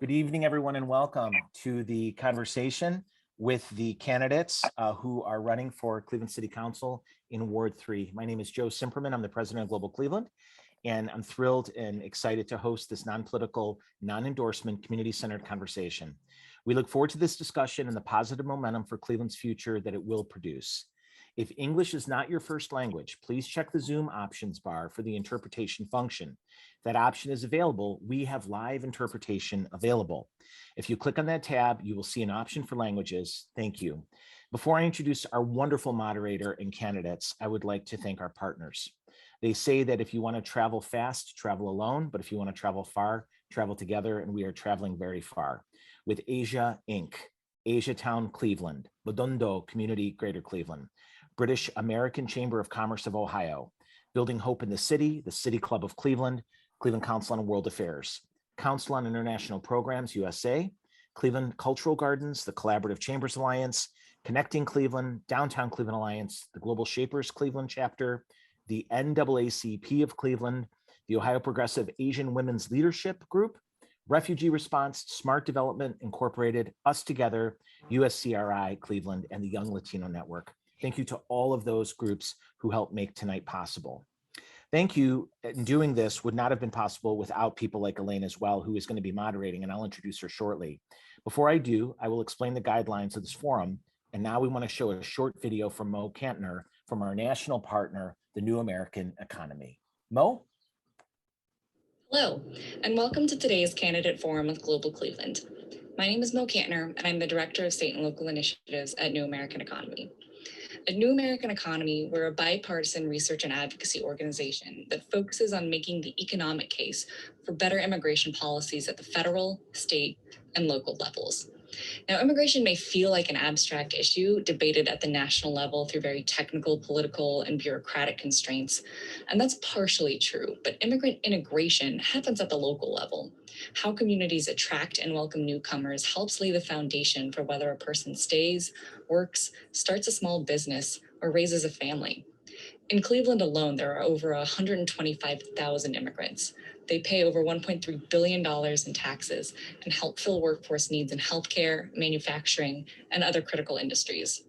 Good evening, everyone, and welcome to the conversation with the candidates who are running for Cleveland City Council in Ward 3. My name is Joe Simperman. I'm the president of Global Cleveland, and I'm thrilled and excited to host this non-political, non-endorsement, community-centered conversation. We look forward to this discussion and the positive momentum for Cleveland's future that it will produce. If English is not your first language, please check the Zoom options bar for the interpretation function. If that option is available, we have live interpretation available. If you click on that tab, you will see an option for languages. Thank you. Before I introduce our wonderful moderator and candidates, I would like to thank our partners. They say that if you want to travel fast, travel alone, but if you want to travel far, travel together, and we are traveling very far. With Asia Inc., Asia Town Cleveland, Bodondo Community Greater Cleveland, British American Chamber of Commerce of Ohio, Building Hope in the City Club of Cleveland, Cleveland Council on World Affairs, Council on International Programs USA, Cleveland Cultural Gardens, the Collaborative Chambers Alliance, Connecting Cleveland, Downtown Cleveland Alliance, the Global Shapers Cleveland Chapter, the NAACP of Cleveland, the Ohio Progressive Asian Women's Leadership Group, Refugee Response, Smart Development Incorporated, Us Together, USCRI Cleveland, and the Young Latino Network. Thank you to all of those groups who helped make tonight possible. Thank you. In doing this would not have been possible without people like Elaine as well, who is going to be moderating, and I'll introduce her shortly. Before I do, I will explain the guidelines of this forum. And now we want to show a short video from Mo Kantner from our national partner, the New American Economy. Mo? Hello, and welcome to today's Candidate Forum with Global Cleveland. My name is Mo Kantner, and I'm the Director of State and Local Initiatives at New American Economy. At New American Economy, we're a bipartisan research and advocacy organization that focuses on making the economic case for better immigration policies at the federal, state, and local levels. Now, immigration may feel like an abstract issue debated at the national level through very technical, political, and bureaucratic constraints, and that's partially true, but immigrant integration happens at the local level. How communities attract and welcome newcomers helps lay the foundation for whether a person stays, works, starts a small business, or raises a family. In Cleveland alone, there are over 125,000 immigrants. They pay over $1.3 billion in taxes and help fill workforce needs in healthcare, manufacturing, and other critical industries.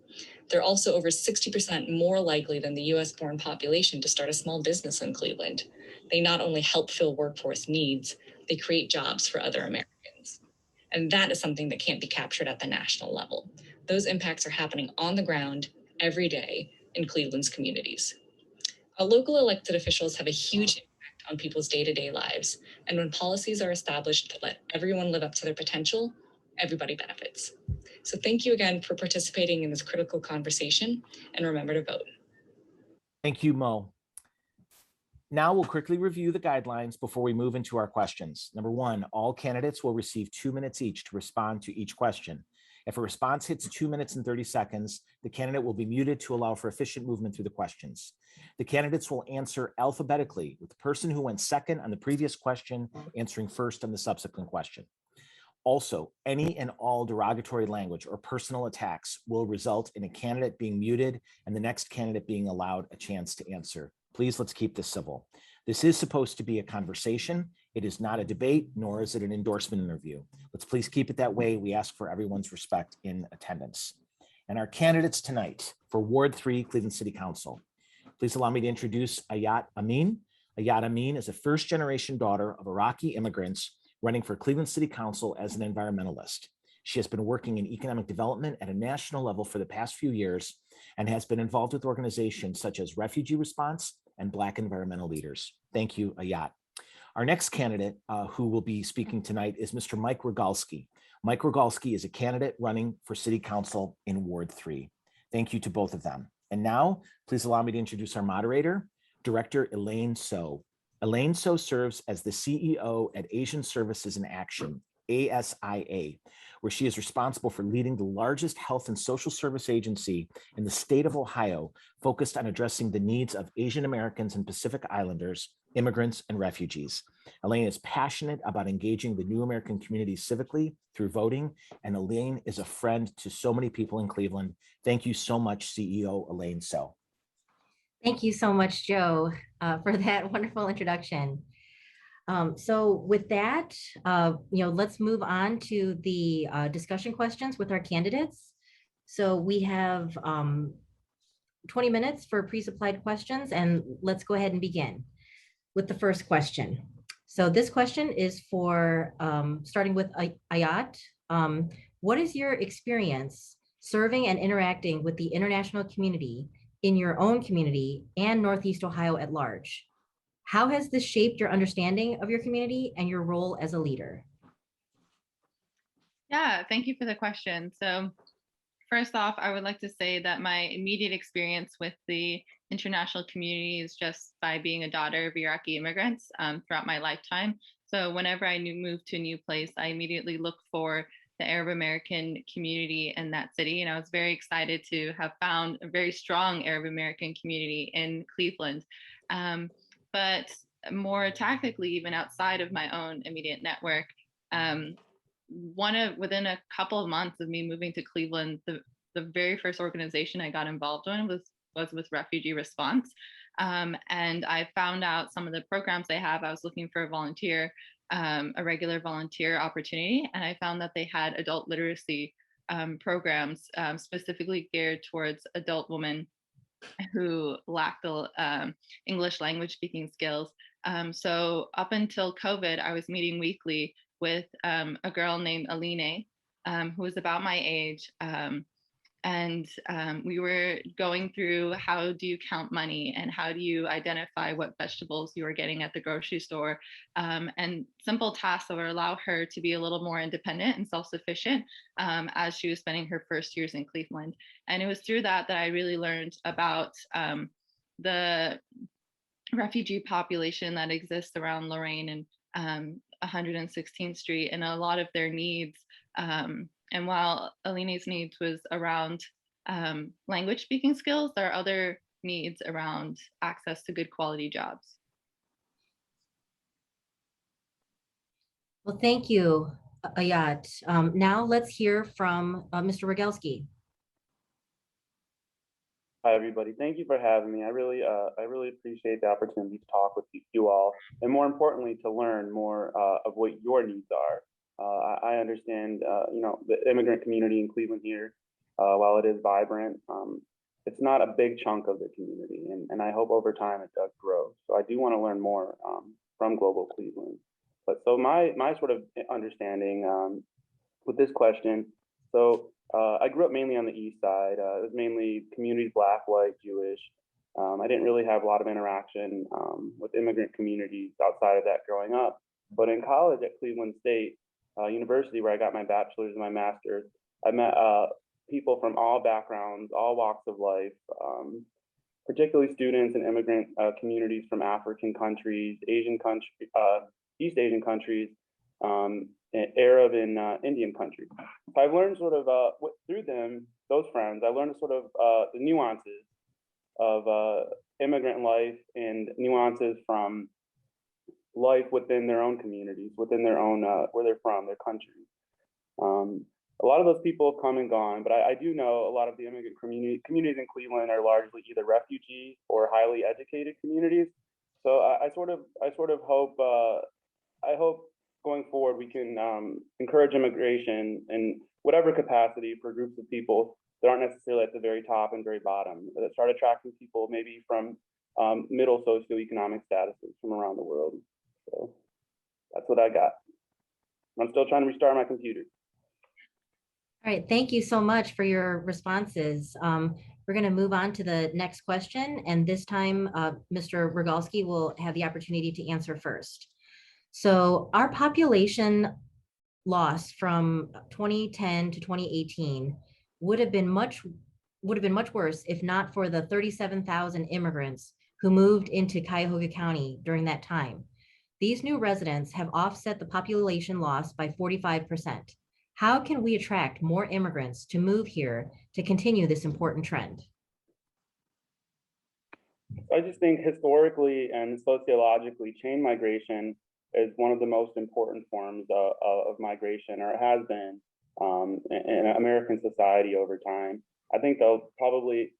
They're also over 60% more likely than the US-born population to start a small business in Cleveland. They not only help fill workforce needs, they create jobs for other Americans. And that is something that can't be captured at the national level. Those impacts are happening on the ground every day in Cleveland's communities. Our local elected officials have a huge impact on people's day-to-day lives. And when policies are established to let everyone live up to their potential, everybody benefits. So thank you again for participating in this critical conversation, and remember to vote. Thank you, Mo. Now we'll quickly review the guidelines before we move into our questions. Number one, all candidates will receive 2 minutes each to respond to each question. If a response hits 2 minutes and 30 seconds, the candidate will be muted to allow for efficient movement through the questions. The candidates will answer alphabetically, with the person who went second on the previous question answering first on the subsequent question. Also, any and all derogatory language or personal attacks will result in a candidate being muted and the next candidate being allowed a chance to answer. Please, let's keep this civil. This is supposed to be a conversation. It is not a debate, nor is it an endorsement interview. Let's please keep it that way. We ask for everyone's respect in attendance. And our candidates tonight for Ward 3, Cleveland City Council. Please allow me to introduce Ayat Amin. Ayat Amin is a first-generation daughter of Iraqi immigrants running for Cleveland City Council as an environmentalist. She has been working in economic development at a national level for the past few years and has been involved with organizations such as Refugee Response and Black environmental leaders. Thank you, Ayat. Our next candidate who will be speaking tonight is Mr. Mike Rogalski. Mike Rogalski is a candidate running for City Council in Ward 3. Thank you to both of them. And now, please allow me to introduce our moderator, Director Elaine So. Elaine So serves as the CEO at Asian Services in Action, ASIA, where she is responsible for leading the largest health and social service agency in the state of Ohio, focused on addressing the needs of Asian Americans and Pacific Islanders, immigrants, and refugees. Elaine is passionate about engaging the New American community civically through voting, and Elaine is a friend to so many people in Cleveland. Thank you so much, CEO Elaine So. Thank you so much, Joe, for that wonderful introduction. So with that, let's move on to the discussion questions with our candidates. So we have 20 minutes for pre-supplied questions, and let's go ahead and begin with the first question. So this question is for starting with Ayat. What is your experience serving and interacting with the international community in your own community and Northeast Ohio at large? How has this shaped your understanding of your community and your role as a leader? Yeah, thank you for the question. So first off, I would like to say that my immediate experience with the international community is just by being a daughter of Iraqi immigrants throughout my lifetime. So whenever I moved to a new place, I immediately looked for the Arab American community in that city. And I was very excited to have found a very strong Arab American community in Cleveland. But more tactically, even outside of my own immediate network, within a couple of months of me moving to Cleveland, the very first organization I got involved in was with Refugee Response. And I found out some of the programs they have. I was looking for a regular volunteer opportunity, and I found that they had adult literacy programs specifically geared towards adult women who lack the English language speaking skills. So up until COVID, I was meeting weekly with a girl named Aline, who was about my age. And we were going through how do you count money and how do you identify what vegetables you are getting at the grocery store, and simple tasks that would allow her to be a little more independent and self-sufficient as she was spending her first years in Cleveland. And it was through that I really learned about the refugee population that exists around Lorraine and 116th Street and a lot of their needs. And while Aline's needs was around language speaking skills, there are other needs around access to good quality jobs. Well, thank you, Ayat. Now let's hear from Mr. Rogalski. Hi, everybody. Thank you for having me. I really appreciate the opportunity to talk with you all, and more importantly, to learn more of what your needs are. I understand, the immigrant community in Cleveland here, while it is vibrant, it's not a big chunk of the community, and I hope over time it does grow. So I do want to learn more from Global Cleveland. But so my sort of understanding with this question, so I grew up mainly on the east side. It was mainly communities, Black, white, Jewish. I didn't really have a lot of interaction with immigrant communities outside of that growing up. But in college at Cleveland State University, where I got my bachelor's and my master's, I met people from all backgrounds, all walks of life, particularly students and immigrant communities from African countries, Asian countries, East Asian countries, Arab and Indian countries. So I've learned sort of through them, those friends, I learned sort of the nuances of immigrant life and nuances from life within their own communities, within their own, where they're from, their countries. A lot of those people have come and gone, but I do know a lot of the immigrant communities in Cleveland are largely either refugee or highly educated communities. So I sort of hope, I hope going forward we can encourage immigration in whatever capacity for groups of people that aren't necessarily at the very top and very bottom, that start attracting people maybe from middle socioeconomic statuses from around the world. So that's what I got. I'm still trying to restart my computer. All right, thank you so much for your responses. We're going to move on to the next question, and this time Mr. Rogalski will have the opportunity to answer first. So our population loss from 2010 to 2018 would have been much worse if not for the 37,000 immigrants who moved into Cuyahoga County during that time. These new residents have offset the population loss by 45%. How can we attract more immigrants to move here to continue this important trend? I just think historically and sociologically, chain migration is one of the most important forms of migration, or it has been in American society over time. I think they'll probably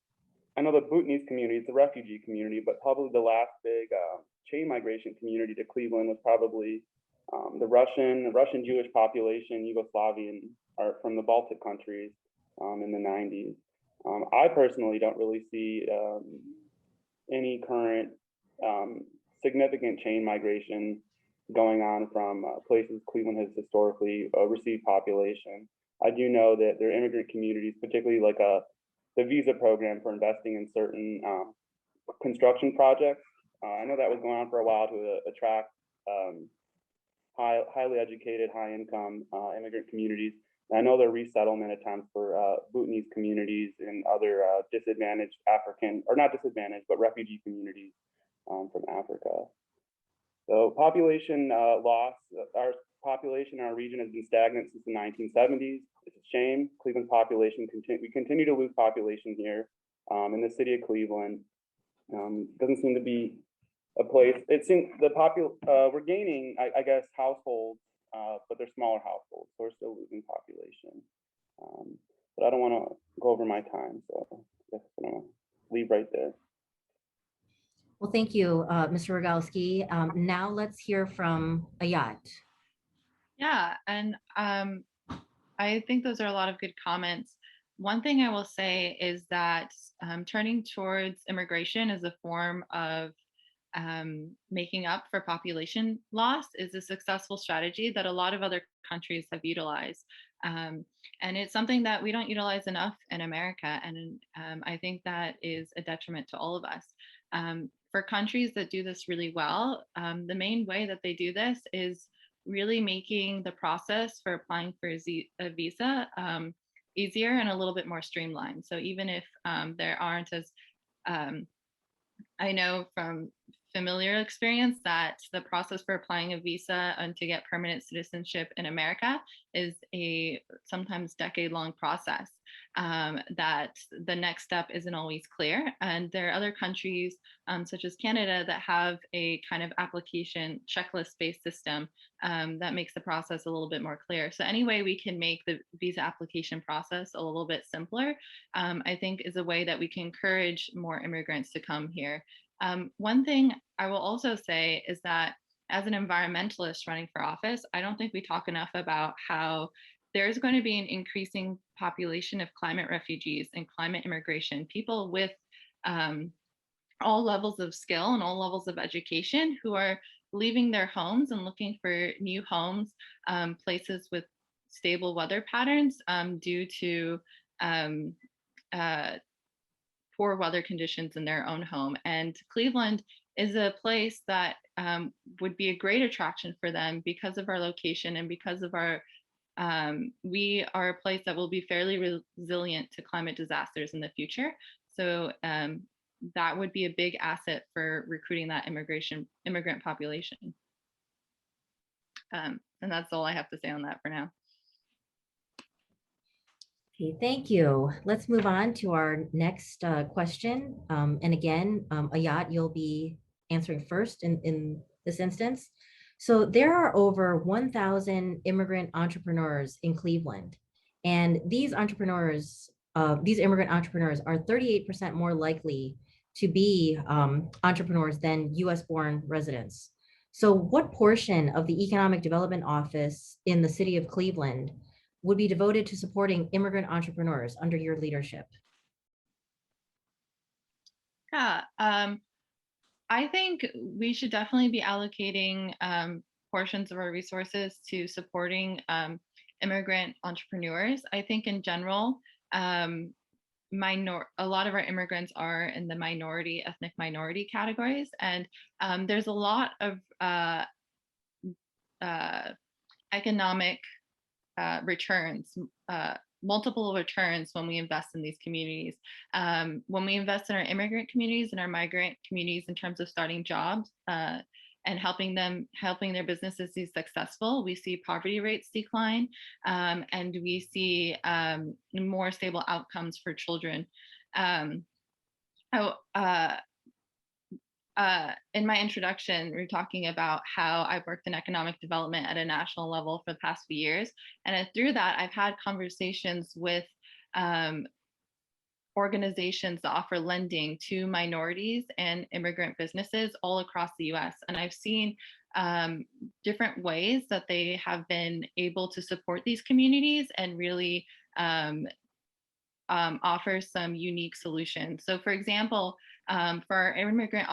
I know the Bhutanese community, it's a refugee community, but probably the last big chain migration community to Cleveland was probably the Russian Jewish population, Yugoslavian, are from the Baltic countries in the 90s. I personally don't really see any current significant chain migration going on from places Cleveland has historically received population. I do know that there are immigrant communities, particularly like the visa program for investing in certain construction projects. I know that was going on for a while to attract highly educated, high income immigrant communities. And I know there are resettlement attempts for Bhutanese communities and other disadvantaged African, or not disadvantaged, but refugee communities from Africa. So population loss, our population in our region has been stagnant since the 1970s. It's a shame. Cleveland's population, we continue to lose population here in the city of Cleveland. Doesn't seem to be a place. It seems we're gaining, I guess, households, but they're smaller households, so we're still losing population. But I don't want to go over my time, so I guess I'm gonna leave right there. Well, thank you, Mr. Rogalski. Now let's hear from Ayat. Yeah, and I think those are a lot of good comments. One thing I will say is that turning towards immigration as a form of making up for population loss is a successful strategy that a lot of other countries have utilized. And it's something that we don't utilize enough in America. And I think that is a detriment to all of us. For countries that do this really well, the main way that they do this is really making the process for applying for a visa easier and a little bit more streamlined. So even if there aren't as, I know from familiar experience that the process for applying a visa and to get permanent citizenship in America is a sometimes decade-long process that the next step isn't always clear. And there are other countries such as Canada that have a kind of application checklist-based system that makes the process a little bit more clear. So any way we can make the visa application process a little bit simpler, I think is a way that we can encourage more immigrants to come here. One thing I will also say is that as an environmentalist running for office, I don't think we talk enough about how there's going to be an increasing population of climate refugees and climate immigration, people with all levels of skill and all levels of education who are leaving their homes and looking for new homes, places with stable weather patterns due to poor weather conditions in their own home. And Cleveland is a place that would be a great attraction for them because of our location and because of our, we are a place that will be fairly resilient to climate disasters in the future. So that would be a big asset for recruiting that immigrant population. And that's all I have to say on that for now. Okay, thank you. Let's move on to our next question. And again, Ayat, you'll be answering first in this instance. So there are over 1,000 immigrant entrepreneurs in Cleveland. And these entrepreneurs, these immigrant entrepreneurs are 38% more likely to be entrepreneurs than US-born residents. So what portion of the Economic Development Office in the city of Cleveland would be devoted to supporting immigrant entrepreneurs under your leadership? Yeah, I think we should definitely be allocating portions of our resources to supporting immigrant entrepreneurs. I think in general, a lot of our immigrants are in the ethnic minority categories, and there's a lot of economic returns, multiple returns when we invest in these communities. When we invest in our immigrant communities and our migrant communities in terms of starting jobs and helping their businesses be successful, we see poverty rates decline, and we see more stable outcomes for children. In my introduction, we were talking about how I've worked in economic development at a national level for the past few years. And through that, I've had conversations with organizations that offer lending to minorities and immigrant businesses all across the US. And I've seen different ways that they have been able to support these communities and really offer some unique solutions. So for example, for immigrant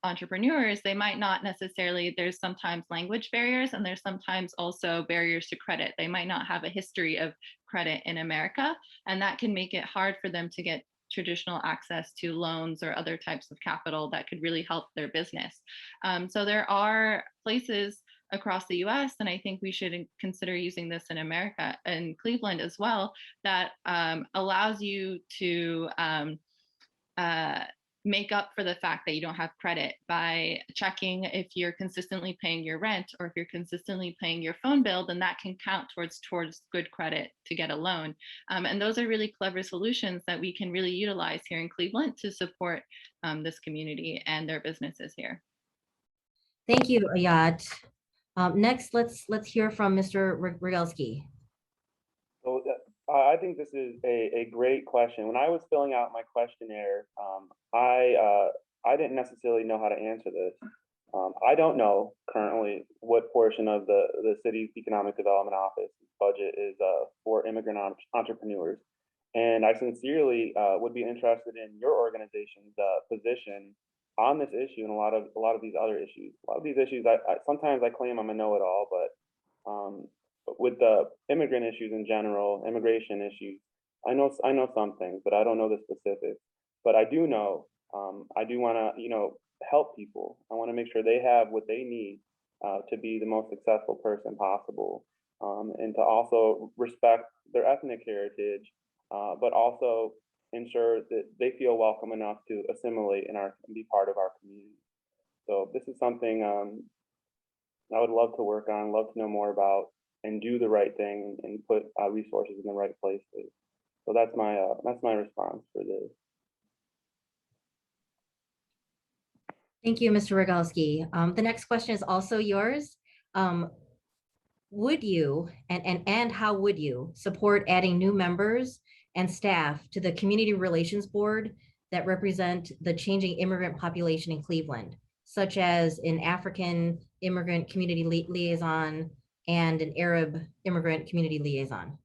entrepreneurs, they might not necessarily, there's sometimes language barriers and there's sometimes also barriers to credit. They might not have a history of credit in America, and that can make it hard for them to get traditional access to loans or other types of capital that could really help their business. So there are places across the US, and I think we should consider using this in America and Cleveland as well, that allows you to make up for the fact that you don't have credit by checking if you're consistently paying your rent or if you're consistently paying your phone bill, then that can count towards good credit to get a loan. And those are really clever solutions that we can really utilize here in Cleveland to support this community and their businesses here. Thank you, Ayat. Next, let's hear from Mr. Rogalski. So I think this is a great question. When I was filling out my questionnaire, I didn't necessarily know how to answer this. I don't know currently what portion of the city's economic development office budget is for immigrant entrepreneurs. And I sincerely would be interested in your organization's position on this issue and a lot of these other issues. A lot of these issues, sometimes I claim I'm a know-it-all, but with the immigrant issues in general, immigration issues, I know some things, but I don't know the specifics. But I do know, I do want to, help people. I want to make sure they have what they need to be the most successful person possible, and to also respect their ethnic heritage, but also ensure that they feel welcome enough to assimilate and be part of our community. So this is something I would love to work on, love to know more about, and do the right thing and put resources in the right places. So that's my response for this. Thank you, Mr. Rogalski. The next question is also yours. Would you, and how would you support adding new members and staff to the Community Relations Board that represent the changing immigrant population in Cleveland, such as an African immigrant community liaison and an Arab immigrant community liaison?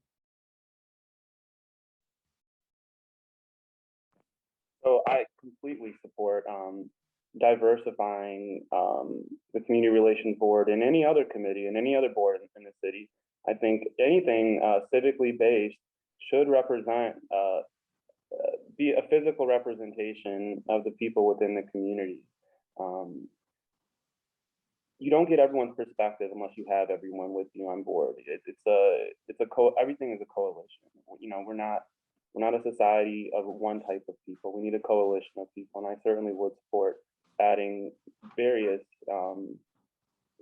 So I completely support diversifying the Community Relations Board and any other committee and any other board in the city. I think anything civically based should represent, be a physical representation of the people within the community. You don't get everyone's perspective unless you have everyone with you on board. Everything is a coalition. We're not a society of one type of people. We need a coalition of people, and I certainly would support adding various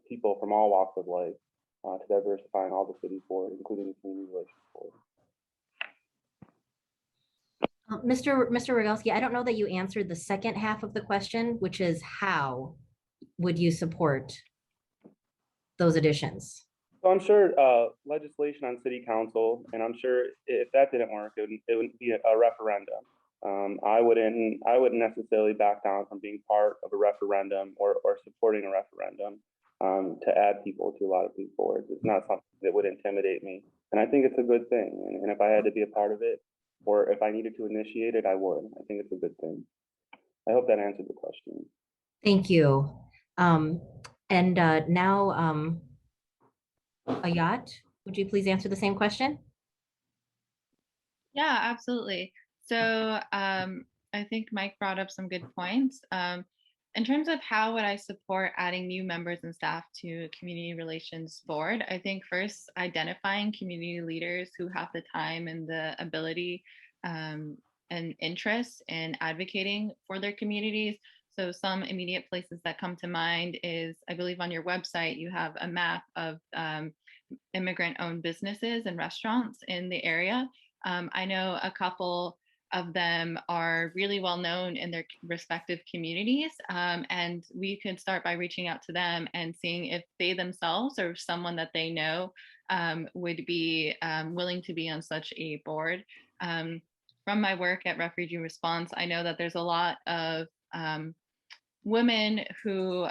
people from all walks of life to diversify in all the city board, including the Community Relations Board. Mr. Rogalski, I don't know that you answered the second half of the question, which is how would you support those additions? So I'm sure legislation on city council, and I'm sure if that didn't work, it would be a referendum. I wouldn't necessarily back down from being part of a referendum or supporting a referendum to add people to a lot of these boards. It's not something that would intimidate me, and I think it's a good thing. And if I had to be a part of it, or if I needed to initiate it, I would. I think it's a good thing. I hope that answered the question. Thank you. And now, Ayat, would you please answer the same question? Yeah, absolutely. So I think Mike brought up some good points. In terms of how would I support adding new members and staff to a community relations board, I think first identifying community leaders who have the time and the ability and interest in advocating for their communities. So some immediate places that come to mind is, I believe on your website, you have a map of immigrant-owned businesses and restaurants in the area. I know a couple of them are really well known in their respective communities, and we could start by reaching out to them and seeing if they themselves or someone that they know would be willing to be on such a board. from my work at Refugee Response, I know that there's a lot of women who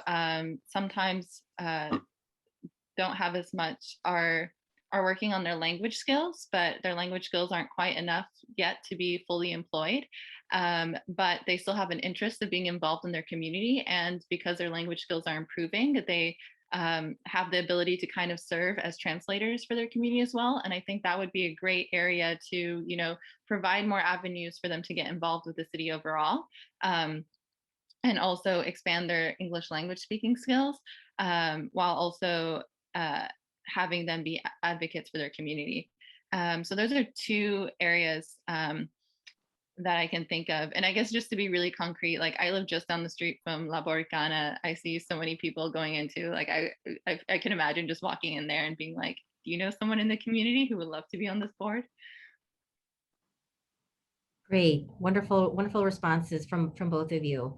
sometimes don't have as much, are working on their language skills, but their language skills aren't quite enough yet to be fully employed. But they still have an interest of being involved in their community. And because their language skills are improving, they have the ability to kind of serve as translators for their community as well. And I think that would be a great area to, you know, provide more avenues for them to get involved with the city overall. And also expand their English language speaking skills, while also having them be advocates for their community. So those are two areas that I can think of. And I guess just to be really concrete, like I live just down the street from La Boricana. I see so many people going into, like, I can imagine just walking in there and being like, do you know someone in the community who would love to be on this board? Great, wonderful, wonderful responses from both of you.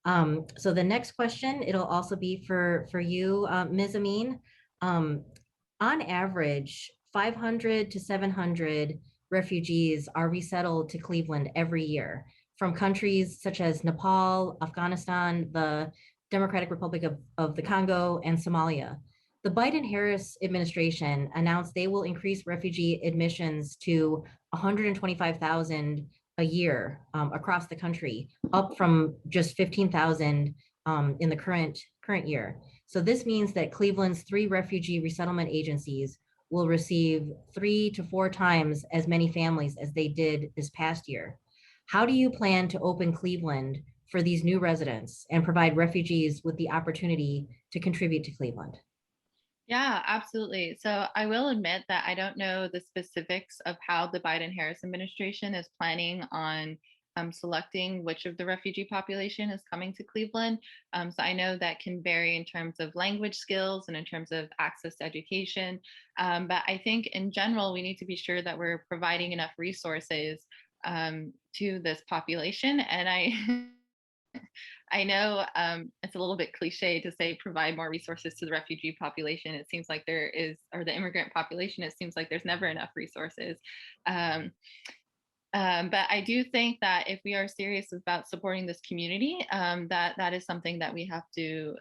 So the next question, it'll also be for you, Ms. Amin. On average, 500 to 700 refugees are resettled to Cleveland every year from countries such as Nepal, Afghanistan, the Democratic Republic of the Congo, and Somalia. The Biden-Harris administration announced they will increase refugee admissions to 125,000 a year across the country, up from just 15,000 in the current year. So this means that Cleveland's 3 refugee resettlement agencies will receive 3 to 4 times as many families as they did this past year. How do you plan to open Cleveland for these new residents and provide refugees with the opportunity to contribute to Cleveland? Yeah, absolutely. So I will admit that I don't know the specifics of how the Biden-Harris administration is planning on selecting which of the refugee population is coming to Cleveland. So I know that can vary in terms of language skills and in terms of access to education. But I think in general, we need to be sure that we're providing enough resources to this population. And I know it's a little bit cliche to say provide more resources to the refugee population. It seems like there is, or the immigrant population, it seems like there's never enough resources. But I do think that if we are serious about supporting this community, that is something that we have to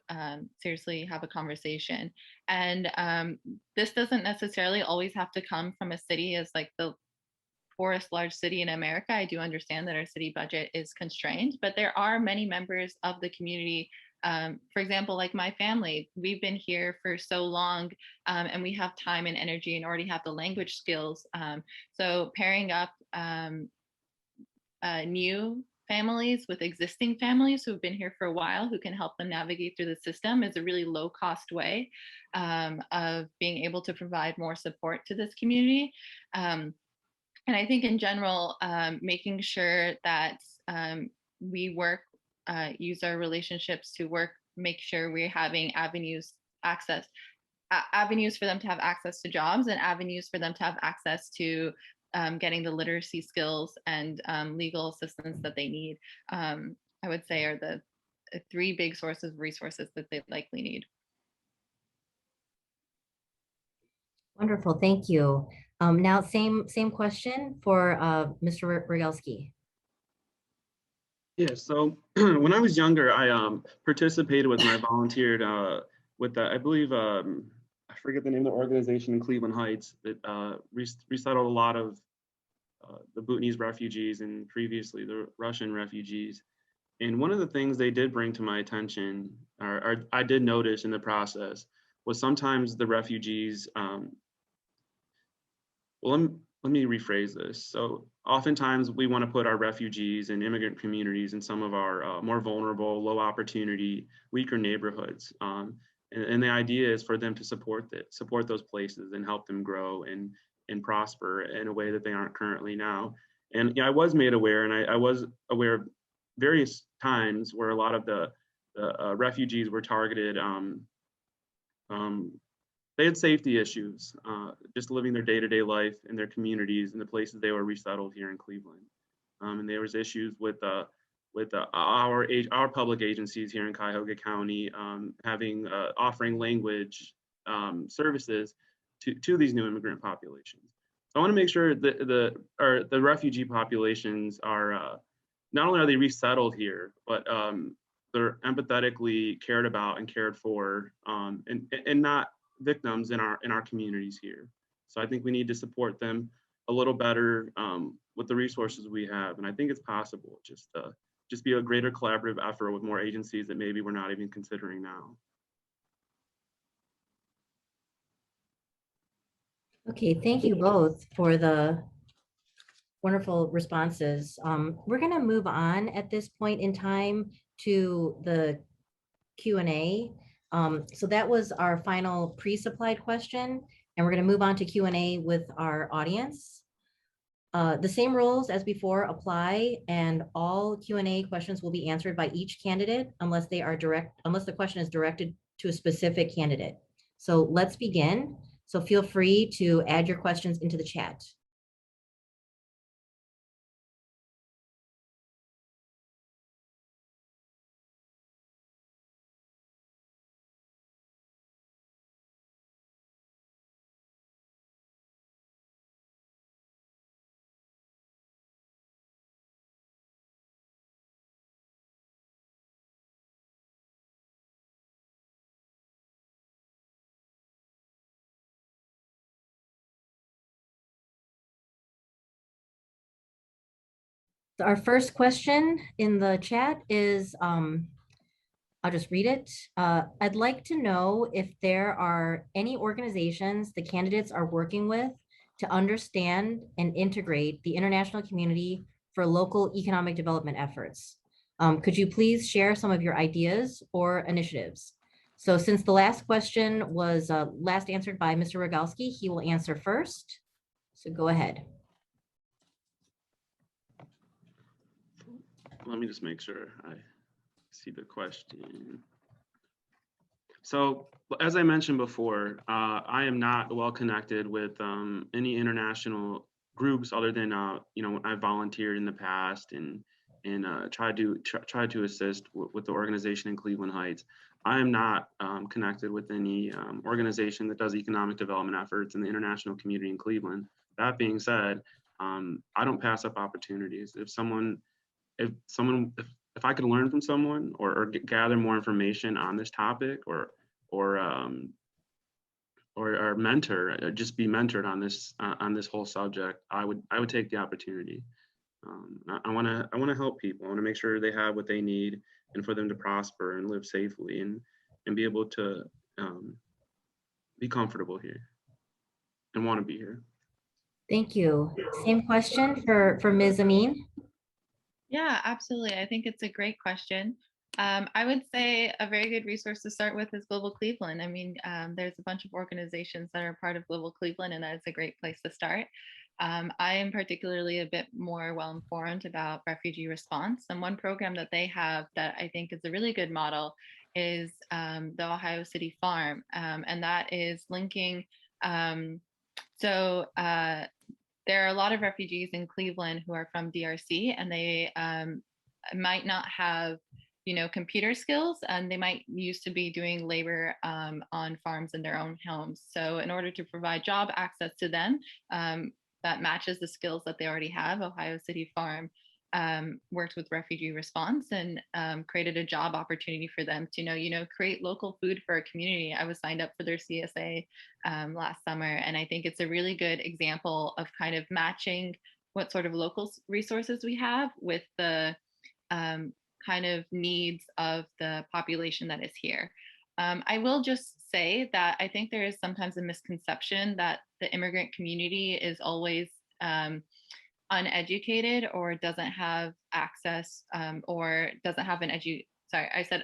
seriously have a conversation. And this doesn't necessarily always have to come from a city as like the poorest large city in America. I do understand that our city budget is constrained, but there are many members of the community. For example, like my family, we've been here for so long and we have time and energy and already have the language skills. So pairing up new families with existing families who've been here for a while, who can help them navigate through the system, is a really low cost way of being able to provide more support to this community. And I think in general, making sure that we work, use our relationships to work, make sure we're having avenues for them to have access to jobs and avenues for them to have access to getting the literacy skills and legal assistance that they need, I would say are the 3 big sources of resources that they likely need. Wonderful, thank you. Now, same question for Mr. Rogalski. Yeah, so when I was younger, I participated with and I volunteered with the, I believe, I forget the name of the organization in Cleveland Heights that resettled a lot of the Bhutanese refugees and previously the Russian refugees. And one of the things they did bring to my attention, or I did notice in the process, was sometimes the refugees, well, let me rephrase this. So oftentimes we want to put our refugees and immigrant communities in some of our more vulnerable, low opportunity, weaker neighborhoods. And the idea is for them to support those places and help them grow and prosper in a way that they aren't currently now. And yeah, I was made aware, and I was aware of various times where a lot of the refugees were targeted. They had safety issues, just living their day-to-day life in their communities and the places they were resettled here in Cleveland. And there was issues with our public agencies here in Cuyahoga County offering language services to these new immigrant populations. I want to make sure that the refugee populations are not only are they resettled here, but they're empathetically cared about and cared for, and not victims in our communities here. So I think we need to support them a little better with the resources we have, and I think it's possible. Just be a greater collaborative effort with more agencies that maybe we're not even considering now. Okay, thank you both for the wonderful responses. We're going to move on at this point in time to the Q&A. So that was our final pre-supplied question, and we're going to move on to Q&A with our audience. The same rules as before apply, and all Q&A questions will be answered by each candidate unless the question is directed to a specific candidate. So let's begin. So feel free to add your questions into the chat. Our first question in the chat is, I'll just read it. I'd like to know if there are any organizations the candidates are working with to understand and integrate the international community for local economic development efforts. Could you please share some of your ideas or initiatives? So since the last question was last answered by Mr. Rogalski, he will answer first. So go ahead. Let me just make sure I see the question. So as I mentioned before, I am not well connected with any international groups other than I volunteered in the past and tried to assist with the organization in Cleveland Heights. I am not connected with any organization that does economic development efforts in the international community in Cleveland. That being said, I don't pass up opportunities. If I could learn from someone or gather more information on this topic or mentor, just be mentored on this whole subject, I would take the opportunity. I want to help people. I want to make sure they have what they need and for them to prosper and live safely and be able to be comfortable here and want to be here. Thank you. Same question for Ms. Amin. Yeah, absolutely. I think it's a great question. I would say a very good resource to start with is Global Cleveland. I mean, there's a bunch of organizations that are part of Global Cleveland, and that is a great place to start. I am particularly a bit more well-informed about refugee response. And one program that they have that I think is a really good model is the Ohio City Farm. And that is linking, there are a lot of refugees in Cleveland who are from DRC, and they might not have, computer skills, and they might used to be doing labor on farms in their own homes. So in order to provide job access to them that matches the skills that they already have, Ohio City Farm worked with refugee response and created a job opportunity for them to create local food for a community. I was signed up for their CSA last summer, and I think it's a really good example of kind of matching what sort of local resources we have with the kind of needs of the population that is here. I will just say that I think there is sometimes a misconception that the immigrant community is always uneducated or doesn't have access or doesn't have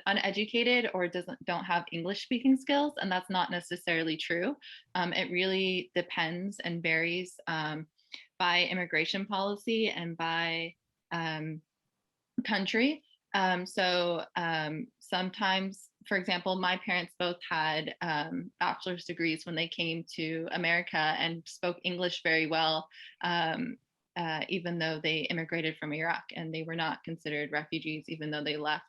uneducated or don't have English speaking skills, and that's not necessarily true. It really depends and varies by immigration policy and by country. Sometimes, for example, my parents both had bachelor's degrees when they came to America and spoke English very well, even though they immigrated from Iraq, and they were not considered refugees even though they left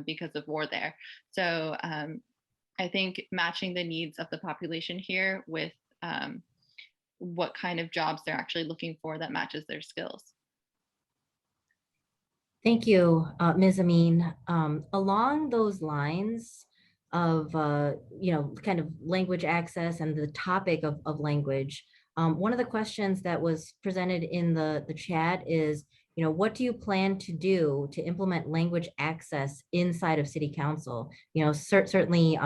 because of war there. So I think matching the needs of the population here with what kind of jobs they're actually looking for that matches their skills. Thank you, Ms. Amin. Along those lines of, kind of language access and the topic of language, one of the questions that was presented in the chat is, what do you plan to do to implement language access inside of City Council? Certainly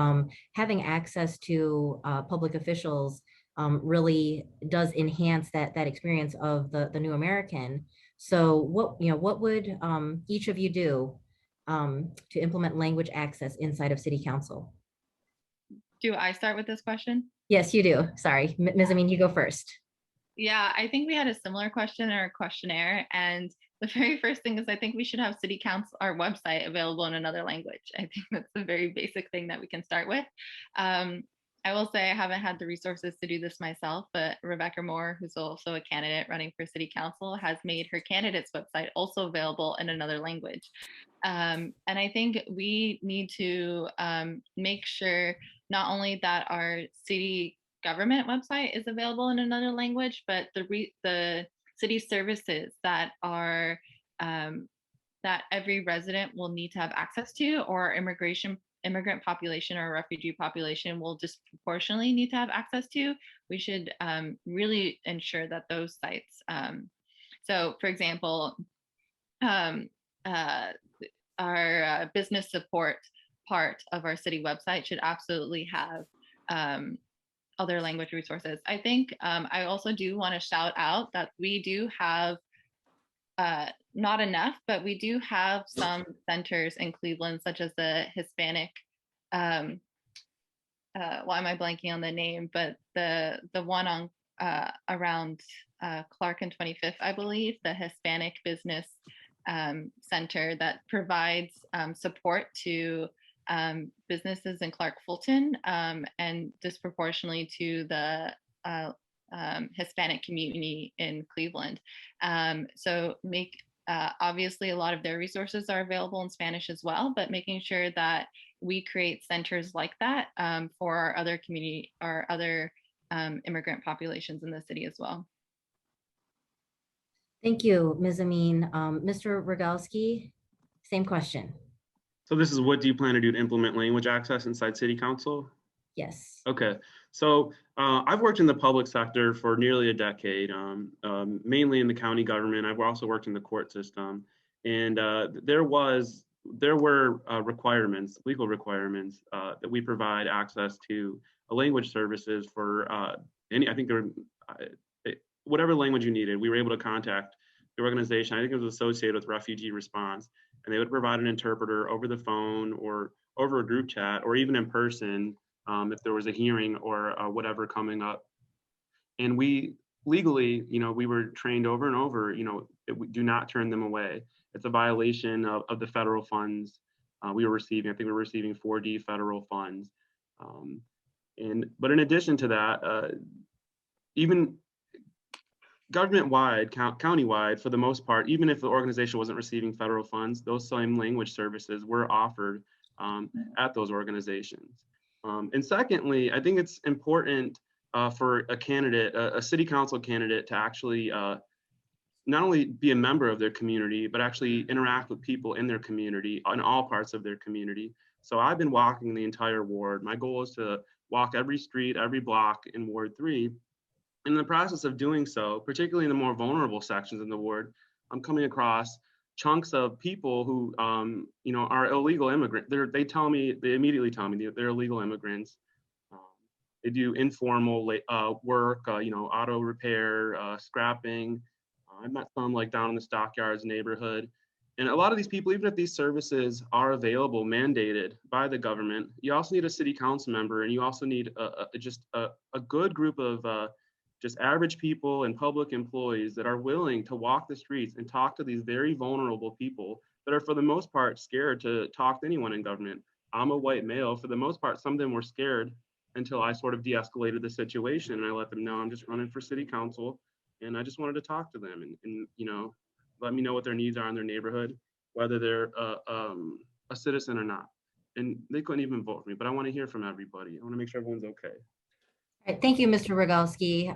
having access to public officials really does enhance that experience of the new American. So what would each of you do to implement language access inside of City Council? Do I start with this question? Yes, you do. Sorry, Ms. Amin, you go first. Yeah, I think we had a similar question in our questionnaire. And the very first thing is I think we should have City Council, our website, available in another language. I think that's a very basic thing that we can start with. I will say I haven't had the resources to do this myself, but Rebecca Moore, who's also a candidate running for City Council, has made her candidate's website also available in another language. And I think we need to make sure not only that our city government website is available in another language, but the city services that are that every resident will need to have access to, or immigrant population or refugee population will disproportionately need to have access to. We should really ensure that those sites. So, for example, our business support part of our city website should absolutely have other language resources. I think I also do want to shout out that we do have, not enough, but we do have some centers in Cleveland, such as the Hispanic, why am I blanking on the name, but the one on around Clark and 25th, I believe, the Hispanic Business Center that provides support to businesses in Clark Fulton and disproportionately to the Hispanic community in Cleveland. So obviously a lot of their resources are available in Spanish as well, but making sure that we create centers like that for our other community, our other immigrant populations in the city as well. Thank you, Ms. Amin. Mr. Rogalski, same question. So this is, what do you plan to do to implement language access inside City Council? Yes. Okay, so I've worked in the public sector for nearly a decade, mainly in the county government. I've also worked in the court system, and there were requirements, legal requirements, that we provide access to language services for I think there were, whatever language you needed. We were able to contact the organization. I think it was associated with refugee response, and they would provide an interpreter over the phone or over a group chat or even in person if there was a hearing or whatever coming up. And we legally, we were trained over and over, we do not turn them away. It's a violation of the federal funds we were receiving. I think we were receiving 4D federal funds. But in addition to that, even government-wide, county-wide, for the most part, even if the organization wasn't receiving federal funds, those same language services were offered at those organizations. And secondly, I think it's important for a candidate, a city council candidate, to actually not only be a member of their community, but actually interact with people in their community, in all parts of their community. So I've been walking the entire ward. My goal is to walk every street, every block in Ward 3. In the process of doing so, particularly in the more vulnerable sections in the ward, I'm coming across chunks of people who, are illegal immigrants. They immediately tell me they're illegal immigrants. They do informal work, auto repair, scrapping. I've met some like down in the Stockyards neighborhood. And a lot of these people, even if these services are available, mandated by the government, you also need a city council member, and you also need just a good group of just average people and public employees that are willing to walk the streets and talk to these very vulnerable people that are, for the most part, scared to talk to anyone in government. I'm a white male. For the most part, some of them were scared until I sort of de-escalated the situation, and I let them know I'm just running for city council, and I just wanted to talk to them and let me know what their needs are in their neighborhood, whether they're a citizen or not. And they couldn't even vote for me, but I want to hear from everybody. I want to make sure everyone's okay. All right, thank you, Mr. Rogalski.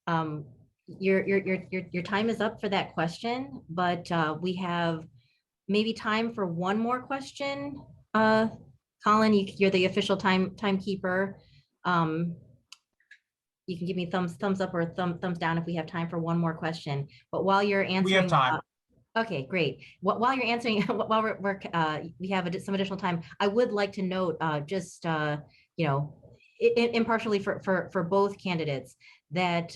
Your time is up for that question, but we have maybe time for one more question. Colin, you're the official timekeeper. You can give me thumbs up or thumbs down if we have time for one more question. But while you're answering, We have time. Okay, great. While you're answering, while we have some additional time, I would like to note, just you know, impartially for both candidates, that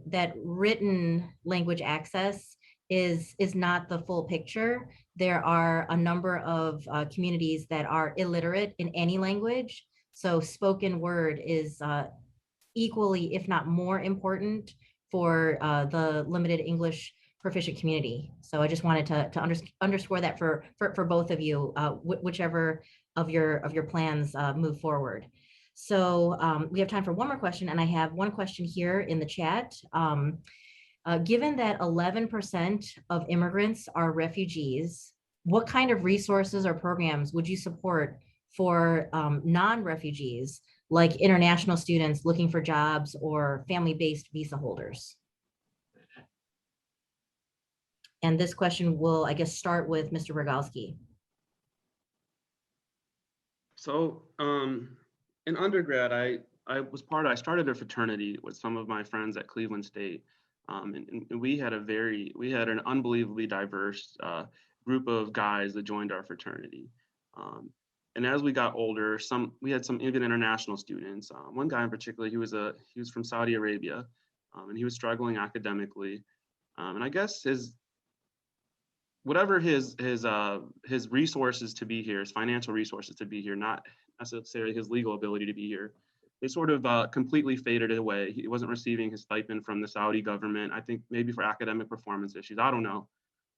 that written language access is not the full picture. There are a number of communities that are illiterate in any language, so spoken word is equally, if not more important for the limited English proficient community. So I just wanted to underscore that for both of you, whichever of your plans move forward. So we have time for one more question, and I have one question here in the chat. Given that 11% of immigrants are refugees, what kind of resources or programs would you support for non-refugees, like international students looking for jobs or family-based visa holders? And this question will, I guess, start with Mr. Rogalski. So in undergrad, I started a fraternity with some of my friends at Cleveland State. And we had an unbelievably diverse group of guys that joined our fraternity. And as we got older, we had some even international students. One guy in particular, he was from Saudi Arabia, and he was struggling academically. And I guess his resources to be here, his financial resources to be here, not necessarily his legal ability to be here, they sort of completely faded away. He wasn't receiving his stipend from the Saudi government, I think maybe for academic performance issues, I don't know.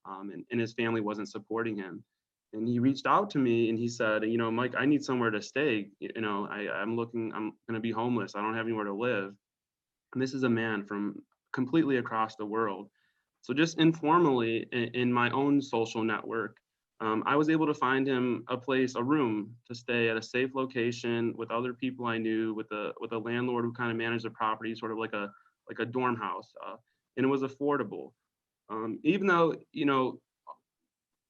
And his family wasn't supporting him. And he reached out to me and he said, Mike, I need somewhere to stay. I'm going to be homeless. I don't have anywhere to live. And this is a man from completely across the world. So just informally in my own social network, I was able to find him a room to stay at a safe location with other people I knew, with a landlord who kind of managed the property, sort of like a dorm house, and it was affordable. Even though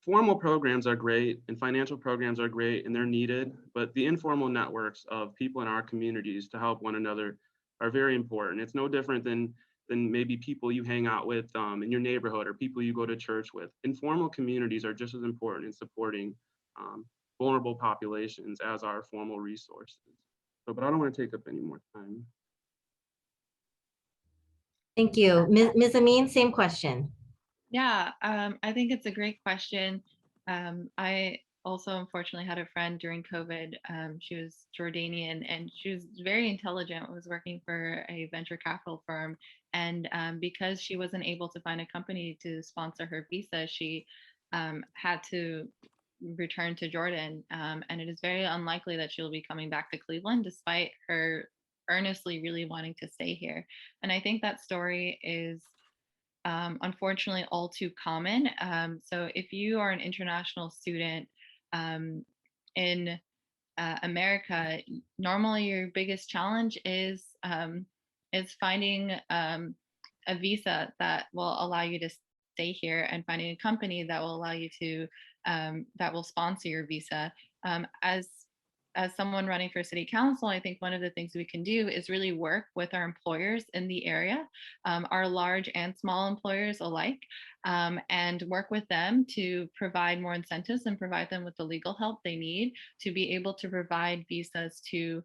formal programs are great and financial programs are great and they're needed, but the informal networks of people in our communities to help one another are very important. It's no different than maybe people you hang out with in your neighborhood or people you go to church with. Informal communities are just as important in supporting vulnerable populations as are formal resources. But I don't want to take up any more time. Thank you. Ms. Amin, same question. Yeah, I think it's a great question. I also unfortunately had a friend during COVID. She was Jordanian and she was very intelligent, was working for a venture capital firm. And because she wasn't able to find a company to sponsor her visa, she had to return to Jordan. And it is very unlikely that she'll be coming back to Cleveland, despite her earnestly really wanting to stay here. And I think that story is unfortunately all too common. So if you are an international student in America, normally your biggest challenge is finding a visa that will allow you to stay here and finding a company that will allow you to that will sponsor your visa. As someone running for city council, I think one of the things we can do is really work with our employers in the area, our large and small employers alike, and work with them to provide more incentives and provide them with the legal help they need to be able to provide visas to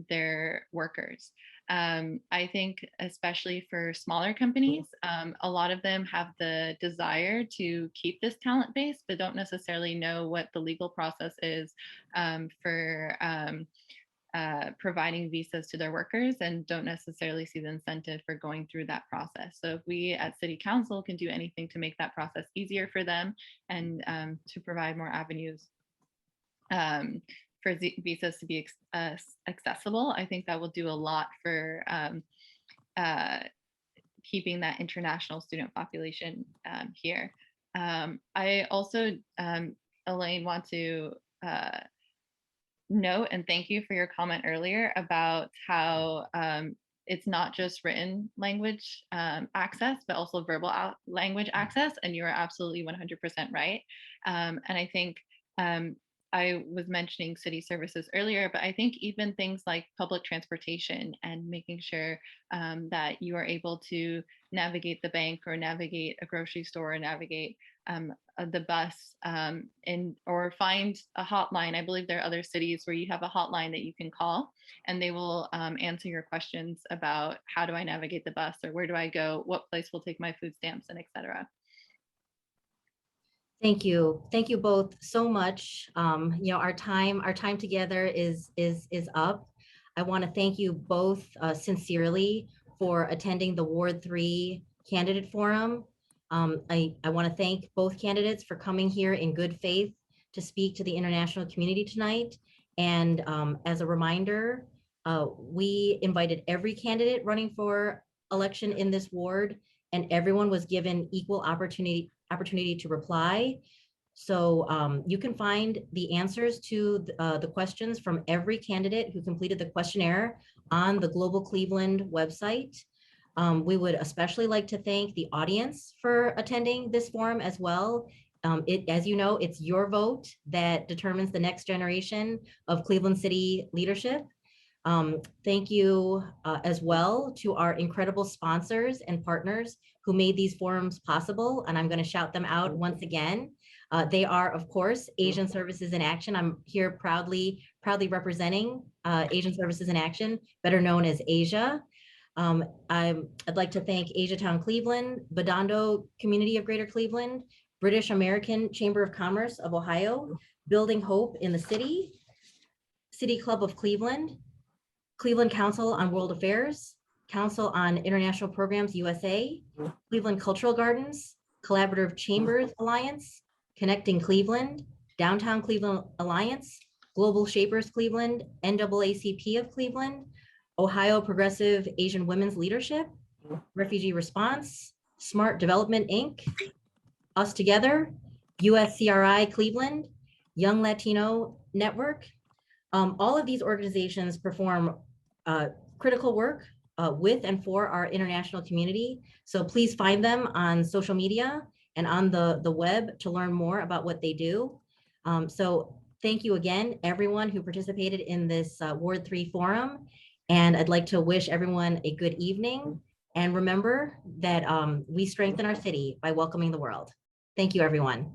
their workers. I think especially for smaller companies, a lot of them have the desire to keep this talent base, but don't necessarily know what the legal process is for providing visas to their workers and don't necessarily see the incentive for going through that process. So if we at City Council can do anything to make that process easier for them and to provide more avenues for visas to be accessible, I think that will do a lot for keeping that international student population here. I also, Elaine, want to note and thank you for your comment earlier about how it's not just written language access, but also verbal language access. And you are absolutely 100% right. And I think I was mentioning city services earlier, but I think even things like public transportation and making sure that you are able to navigate the bank or navigate a grocery store or navigate the bus or find a hotline. I believe there are other cities where you have a hotline that you can call and they will answer your questions about how do I navigate the bus or where do I go, what place will take my food stamps, and etc. Thank you. Thank you both so much. Our time together is up. I want to thank you both sincerely for attending the Ward 3 Candidate Forum. I want to thank both candidates for coming here in good faith to speak to the international community tonight. And as a reminder, we invited every candidate running for election in this ward, and everyone was given equal opportunity to reply. So you can find the answers to the questions from every candidate who completed the questionnaire on the Global Cleveland website. We would especially like to thank the audience for attending this forum as well. As you know, it's your vote that determines the next generation of Cleveland City leadership. Thank you as well to our incredible sponsors and partners who made these forums possible. And I'm going to shout them out once again. They are, of course, Asian Services in Action. I'm here proudly representing Asian Services in Action, better known as Asia. I'd like to thank Asia Town Cleveland, Badando Community of Greater Cleveland, British American Chamber of Commerce of Ohio, Building Hope in the City, City Club of Cleveland, Cleveland Council on World Affairs, Council on International Programs USA, Cleveland Cultural Gardens, Collaborative Chambers Alliance, Connecting Cleveland, Downtown Cleveland Alliance, Global Shapers Cleveland, NAACP of Cleveland, Ohio Progressive Asian Women's Leadership, Refugee Response, Smart Development Inc., Us Together, USCRI Cleveland, Young Latino Network. All of these organizations perform critical work with and for our international community. So please find them on social media and on the web to learn more about what they do. So thank you again, everyone who participated in this Ward 3 forum. And I'd like to wish everyone a good evening. And remember that we strengthen our city by welcoming the world. Thank you, everyone.